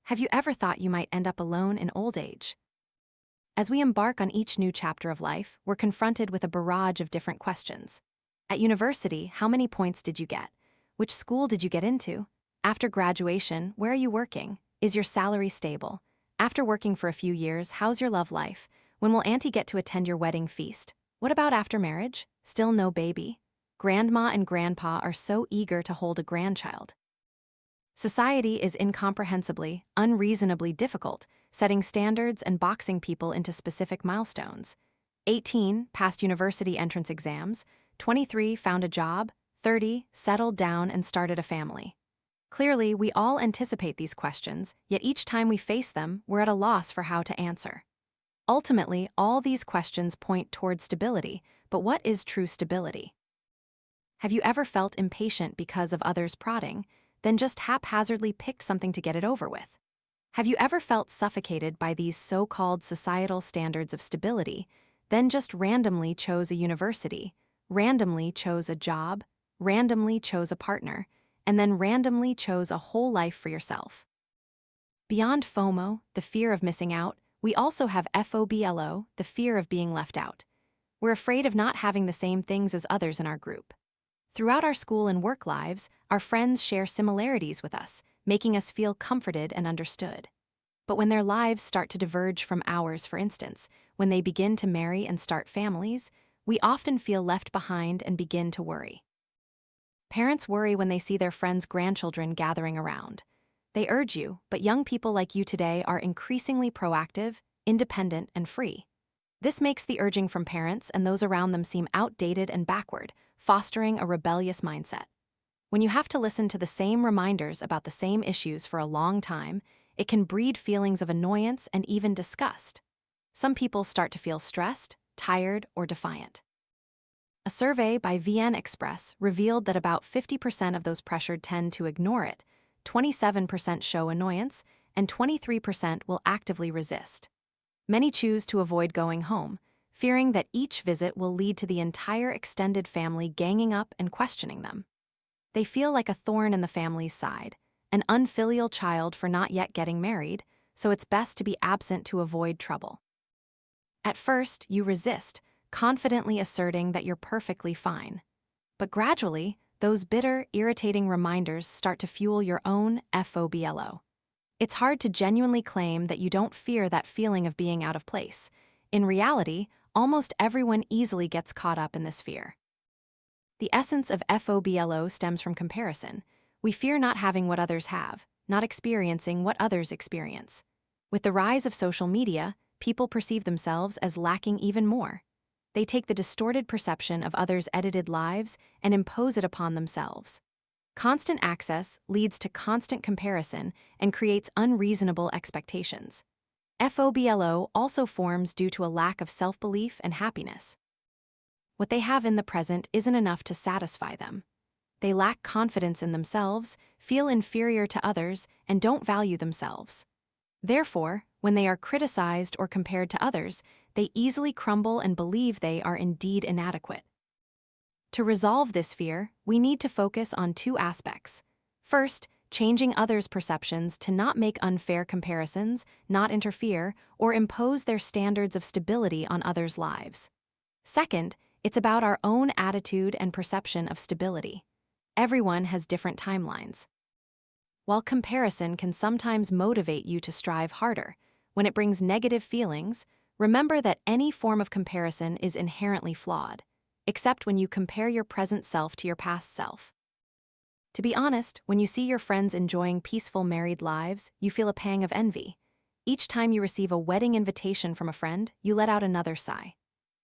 Have you ever thought you might end up alone in old age? As we embark on each new chapter of life, we're confronted with a barrage of different questions. At university, how many points did you get? Which school did you get into? After graduation, where are you working? Is your salary stable? After working for a few years, how's your love life? When will Auntie get to attend your wedding feast? What about after marriage? Still no baby? Grandma and grandpa are so eager to hold a grandchild. Society is incomprehensibly, unreasonably difficult, setting standards and boxing people into specific milestones. 18 passed university entrance exams, 23 found a job, 30 settled down and started a family. Clearly, we all anticipate these questions, yet each time we face them, we're at a loss for how to answer. Ultimately, all these questions point toward stability, but what is true stability? Have you ever felt impatient because of others' prodding, then just haphazardly picked something to get it over with? Have you ever felt suffocated by these so-called societal standards of stability, then just randomly chose a university, randomly chose a job, randomly chose a partner, and then randomly chose a whole life for yourself? Beyond FOMO, the fear of missing out, we also have FOBLO, the fear of being left out. We're afraid of not having the same things as others in our group. Throughout our school and work lives, our friends share similarities with us, making us feel comforted and understood. But when their lives start to diverge from ours, for instance, when they begin to marry and start families, we often feel left behind and begin to worry. Parents worry when they see their friends' grandchildren gathering around. They urge you, but young people like you today are increasingly proactive, independent, and free. This makes the urging from parents and those around them seem outdated and backward, fostering a rebellious mindset. When you have to listen to the same reminders about the same issues for a long time, it can breed feelings of annoyance and even disgust. Some people start to feel stressed, tired, or defiant. A survey by VN Express revealed that about 50% of those pressured tend to ignore it, 27% show annoyance, and 23% will actively resist. Many choose to avoid going home, fearing that each visit will lead to the entire extended family ganging up and questioning them. They feel like a thorn in the family's side, an unfilial child for not yet getting married, so it's best to be absent to avoid trouble. At first, you resist, confidently asserting that you're perfectly fine. But gradually, those bitter, irritating reminders start to fuel your own FOBLO. It's hard to genuinely claim that you don't fear that feeling of being out of place. In reality, almost everyone easily gets caught up in this fear. The essence of FOBLO stems from comparison. We fear not having what others have, not experiencing what others experience. With the rise of social media, people perceive themselves as lacking even more. They take the distorted perception of others' edited lives and impose it upon themselves. Constant access leads to constant comparison and creates unreasonable expectations. FOBLO also forms due to a lack of self-belief and happiness. What they have in the present isn't enough to satisfy them. They lack confidence in themselves, feel inferior to others, and don't value themselves. Therefore, when they are criticized or compared to others, they easily crumble and believe they are indeed inadequate. To resolve this fear, we need to focus on two aspects. First, changing others' perceptions to not make unfair comparisons, not interfere, or impose their standards of stability on others' lives. Second, it's about our own attitude and perception of stability. Everyone has different timelines. While comparison can sometimes motivate you to strive harder, when it brings negative feelings, remember that any form of comparison is inherently flawed, except when you compare your present self to your past self. To be honest, when you see your friends enjoying peaceful married lives, you feel a pang of envy. Each time you receive a wedding invitation from a friend, you let out another sigh.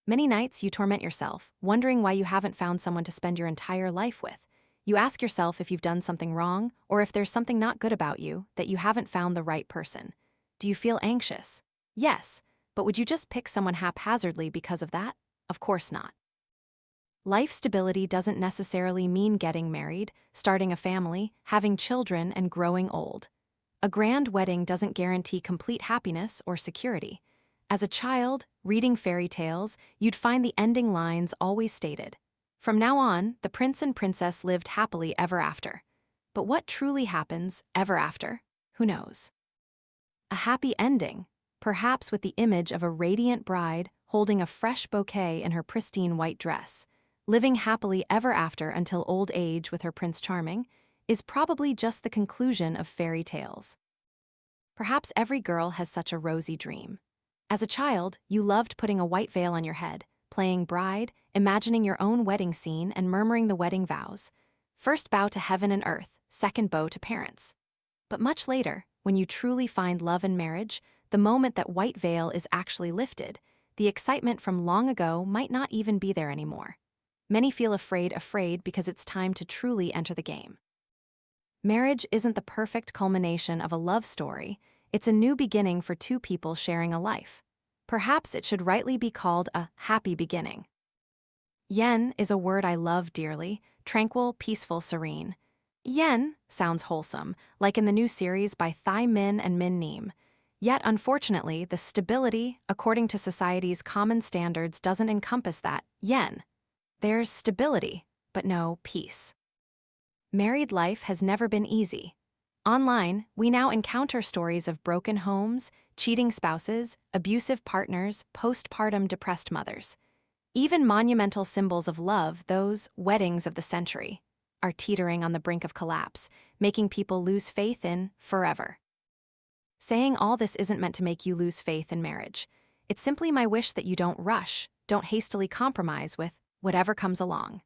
Many nights you torment yourself, wondering why you haven't found someone to spend your entire life with. You ask yourself if you've done something wrong, or if there's something not good about you, that you haven't found the right person. Do you feel anxious? Yes, but would you just pick someone haphazardly because of that? Of course not. Life stability doesn't necessarily mean getting married, starting a family, having children, and growing old. A grand wedding doesn't guarantee complete happiness or security. As a child, reading fairy tales, you'd find the ending lines always stated, "From now on, the prince and princess lived happily ever after." But what truly happens ever after? Who knows? A happy ending, perhaps with the image of a radiant bride holding a fresh bouquet in her pristine white dress, living happily ever after until old age with her Prince Charming, is probably just the conclusion of fairy tales. Perhaps every girl has such a rosy dream. As a child, you loved putting a white veil on your head, playing bride, imagining your own wedding scene and murmuring the wedding vows. First bow to heaven and earth, second bow to parents. But much later, when you truly find love in marriage, the moment that white veil is actually lifted, the excitement from long ago might not even be there anymore. Many feel afraid because it's time to truly enter the game. Marriage isn't the perfect culmination of a love story, it's a new beginning for two people sharing a life. Perhaps it should rightly be called a happy beginning. Yen is a word I love dearly, tranquil, peaceful, serene. Yen sounds wholesome, like in the new series by Thai Min and Min Neem. Yet, unfortunately, the stability, according to society's common standards, doesn't encompass that yen. There's stability, but no peace. Married life has never been easy. Online, we now encounter stories of broken homes, cheating spouses, abusive partners, postpartum depressed mothers. Even monumental symbols of love, those weddings of the century, are teetering on the brink of collapse, making people lose faith in forever. Saying all this isn't meant to make you lose faith in marriage. It's simply my wish that you don't rush, don't hastily compromise with whatever comes along.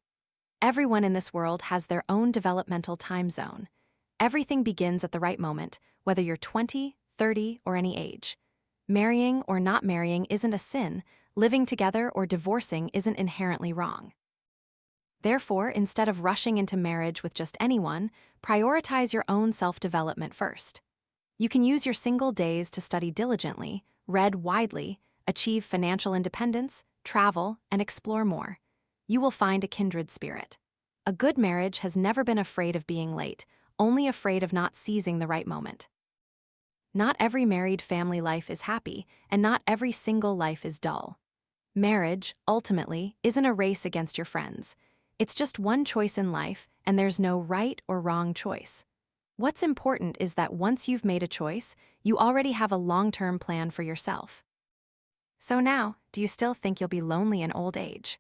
Everyone in this world has their own developmental time zone. Everything begins at the right moment, whether you're 20, 30, or any age. Marrying or not marrying isn't a sin, living together or divorcing isn't inherently wrong. Therefore, instead of rushing into marriage with just anyone, prioritize your own self-development first. You can use your single days to study diligently, read widely, achieve financial independence, travel, and explore more. You will find a kindred spirit. A good marriage has never been afraid of being late, only afraid of not seizing the right moment. Not every married family life is happy, and not every single life is dull. Marriage, ultimately, isn't a race against your friends. It's just one choice in life, and there's no right or wrong choice. What's important is that once you've made a choice, you already have a long-term plan for yourself. So now, do you still think you'll be lonely in old age?